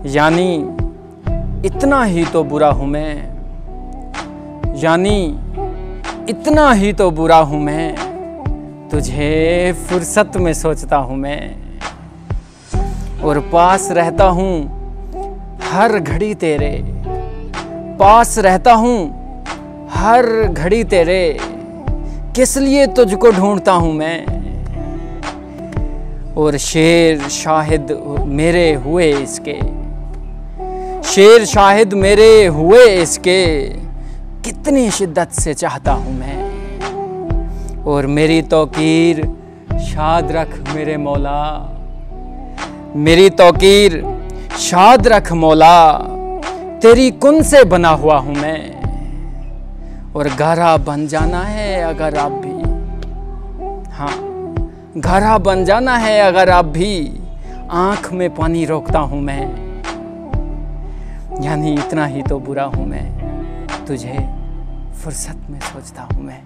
यानी इतना ही तो बुरा हूँ मैं, यानी इतना ही तो बुरा हूँ मैं, तुझे फुर्सत में सोचता हूँ मैं, और पास रहता हूँ हर घड़ी तेरे, पास रहता हूँ हर घड़ी तेरे, किस लिए तुझको ढूंढता हूँ मैं। और शेर शाहिद मेरे हुए इसके, शेर शाहिद मेरे हुए इसके, कितनी शिद्दत से चाहता हूँ मैं। और मेरी तौकीर शाद रख मेरे मौला, मेरी तौकीर शाद रख मौला, तेरी कुन से बना हुआ हूँ मैं। और गहरा बन जाना है अगर आप भी, हाँ गहरा बन जाना है अगर आप भी, आंख में पानी रोकता हूँ मैं। यानी इतना ही तो बुरा हूँ मैं, तुझे फुर्सत में सोचता हूँ मैं।